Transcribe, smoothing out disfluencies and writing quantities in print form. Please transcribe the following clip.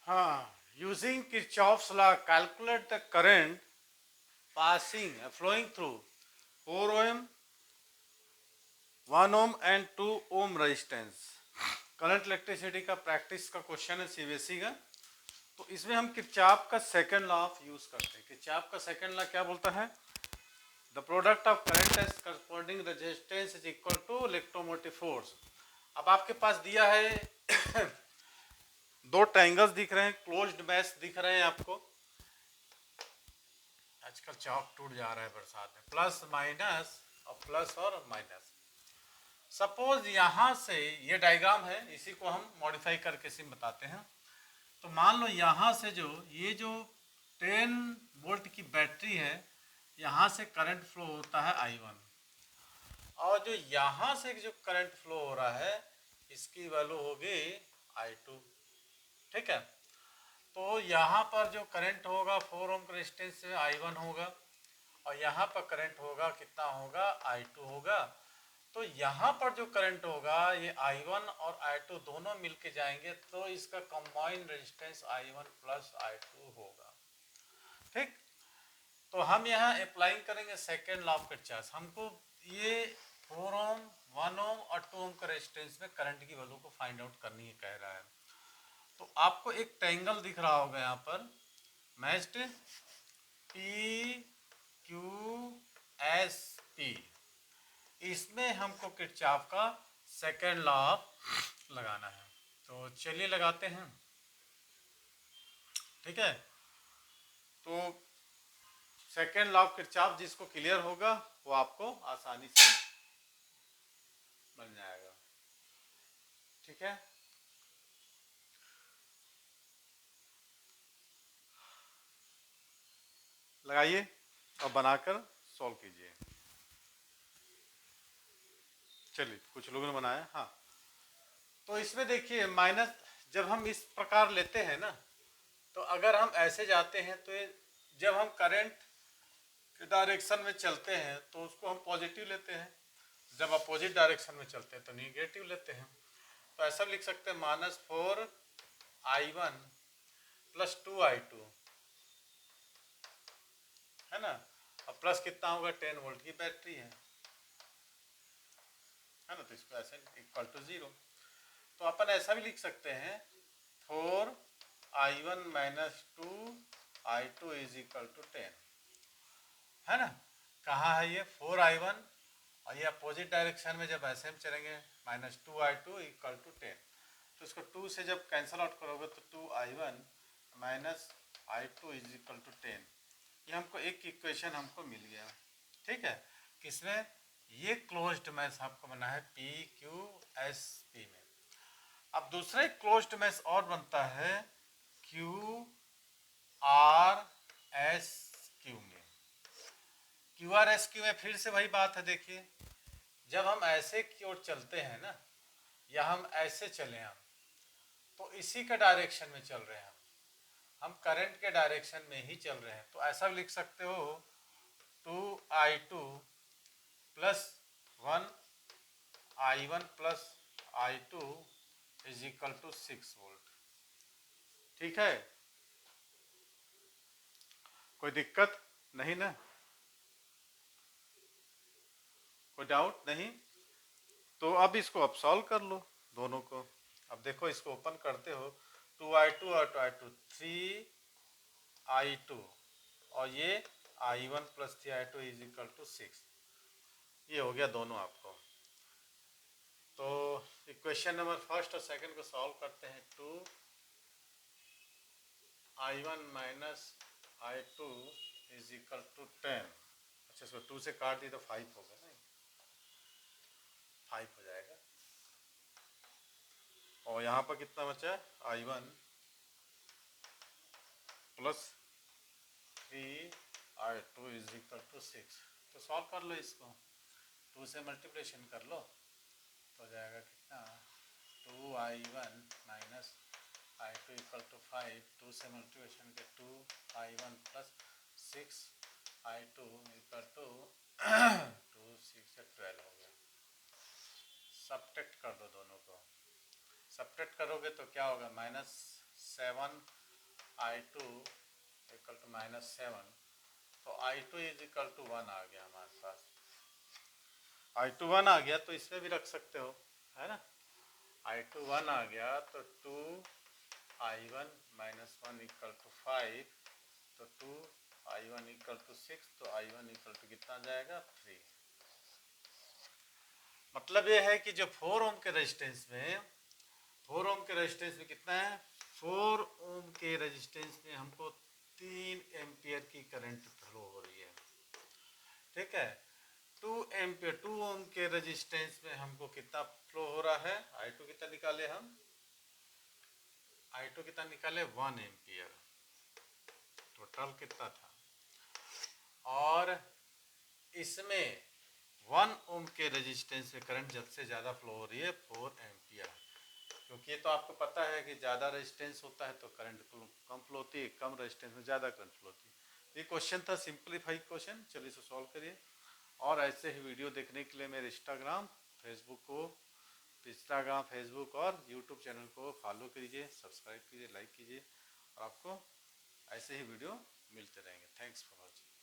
हाँ, using Kirchhoff's law, calculate the current passing flowing through 4 ohm, 1 ohm and 2 ohm resistance. Current electricity का practice का question है CBSE का। तो इसमें हम किरचॉफ का सेकंड लॉ ऑफ यूज करते हैं। किरचॉफ का सेकंड लॉ क्या बोलता है? The product of current as corresponding resistance is equal to electromotive force. अब आपके पास दिया है दो ट्रायंगल्स दिख रहे हैं, क्लोज्ड मैश दिख रहे हैं आपको। आजकल चौक टूट जा रहा है बरसात में, प्लस माइनस और प्लस और माइनस। सपोज यहां से ये डायग्राम है, इसी को हम मॉडिफाई करके सिम बताते हैं। तो मान लो यहां से ये जो 10 वोल्ट की बैटरी है, यहां से करंट फ्लो होता है I1, और जो यहां से जो करंट फ्लो हो रहा है इसकी वैल्यू होगी I2। ठीक है, तो यहाँ पर जो करंट होगा 4 ओम रेजिस्टेंस से I1 होगा, और यहाँ पर करंट होगा कितना होगा? I2 होगा। तो यहाँ पर जो करंट होगा ये I1 और I2 दोनों मिलके जाएंगे, तो इसका combined resistance I1 plus I2 होगा। ठीक, तो हम यहाँ अप्लाई करेंगे सेकेंड लॉ ऑफ किरचॉफ। हमको ये 4 ओम, 1 ओम और 2 ओम का रेजिस्टेंस में करंट की वैल्यू को फाइंड आउट करनी है कह रहा है। तो आपको एक ट्रायंगल दिख रहा होगा यहाँ पर, matched P Q S P. इसमें हमको किरचॉफ का सेकेंड लॉ लगाना है। तो चलिए लगाते हैं। ठीक है, तो सेकेंड लॉ ऑफ किरचॉफ जिसको क्लियर होगा वो आपको आसानी से बन जाएगा। ठीक है, लगाइए और बनाकर सॉल्व कीजिए। चलिए, कुछ लोगों ने बनाया। हाँ, तो इसमें देखिए माइनस, जब हम इस प्रकार लेते हैं ना, तो अगर हम ऐसे जाते हैं तो ये, जब हम करंट के डायरेक्शन में चलते हैं तो उसको हम पॉजिटिव लेते हैं, जब अपोजिट डायरेक्शन में चलते हैं तो निगेटिव लेते हैं। तो ऐसा लिख सकते हैं -4I1 प्लस 2I2, है ना, और प्लस कितना होगा? 10 वोल्ट की बैटरी है ना, तो इसको ऐसे इक्वल टू 0। तो अपन ऐसा भी लिख सकते हैं 4I1 minus 2I2 is equal to 10, है ना। कहाँ है ये 4I1, और ये अपोजिट डायरेक्शन में जब ऐसे हम चलेंगे -2I2 इक्वल टू 10। तो इसको 2 से जब कैंसिल आउट करोगे तो 2I1 minus I2 is equal to 10। ये हमको एक इक्वेशन हमको मिल गया। ठीक है, किसमें? ये क्लोज्ड मैश आपको बना है PQSP में। अब दूसरा एक क्लोज्ड मैश और बनता है QRSQ में। QRSQ में फिर से वही बात है। देखिए, जब हम ऐसे की ओर चलते हैं ना, या हम ऐसे चले, हम तो इसी का डायरेक्शन में चल रहे हैं, हम करंट के डायरेक्शन में ही चल रहे हैं। तो ऐसा भी लिख सकते हो 2I2 plus 1I1 plus I2 is equal to 6 volt. ठीक है, कोई दिक्कत नहीं ना, कोई डाउट नहीं? तो अब इसको अब सॉल्व कर लो दोनों को। अब देखो, इसको ओपन करते हो, 2I2 और 2I2 3I2, और ये I1 plus 3I2 is equal to 6। ये हो गया दोनों आपको। तो इक्वेशन नंबर फर्स्ट और सेकंड को सॉल्व करते हैं। 2I1 minus I2 is equal to 10। अच्छा, इसको 2 से काट दी तो 5 होगा, नहीं 5 हो जाएगा। और यहाँ पर कितना बचा है? I1 plus 3I2 is equal to 6। तो सॉल्व कर लो इसको, 2 से मल्टीप्लिकेशन कर लो तो हो जाएगा कितना? 2I1 minus I2 equal to 5। 2 से मल्टीप्लिकेशन के 2I1 plus 6I2 equal to 2 6 से 12 हो गया। सब्ट्रैक्ट कर दो दोनों को। सब्ट्रैक्ट करोगे तो क्या होगा? 7I2 इक्वल टू -7, तो I2 इज इक्वल टू 1 आ गया हमारे पास। I2 1 आ गया तो इसमें भी रख सकते हो, है ना। I2 1 आ गया तो 2I1 -1 इक्वल टू 5, तो 2I1 इक्वल टू 6, तो I1 इक्वल टू कितना जाएगा 3। मतलब ये है कि जो 4 ओम के रेजिस्टेंस में, 4 ओम के रेजिस्टेंस में कितना है, 4 ओम के रेजिस्टेंस में हमको 3 एम्पियर की करंट फ्लो हो रही है, ठीक है। 2 एम्पियर, 2 ओम के रेजिस्टेंस में हमको कितना फ्लो हो रहा है, I2 कितना निकाले हम, I2 कितना निकाले 1 एम्पियर, टोटल कितना था। और इसमें 1 ओम के रेजिस्टेंस में करंट जब से ज़्यादा फ्लो हो रही है 4 एम्पियर, क्योंकि ये तो आपको पता है कि ज़्यादा रेजिस्टेंस होता है तो करंट कम फ्लो होती है, कम रेजिस्टेंस में ज़्यादा करंट फ्लो होती है। ये क्वेश्चन था सिंपलीफाइड क्वेश्चन, चलिए इसे सॉल्व करिए। और ऐसे ही वीडियो देखने के लिए मेरे इंस्टाग्राम, फेसबुक और यूट्यूब चैनल को फॉलो कीजिए, सब्सक्राइब कीजिए, लाइक कीजिए, और आपको ऐसे ही वीडियो मिलते रहेंगे। Thanks for watching.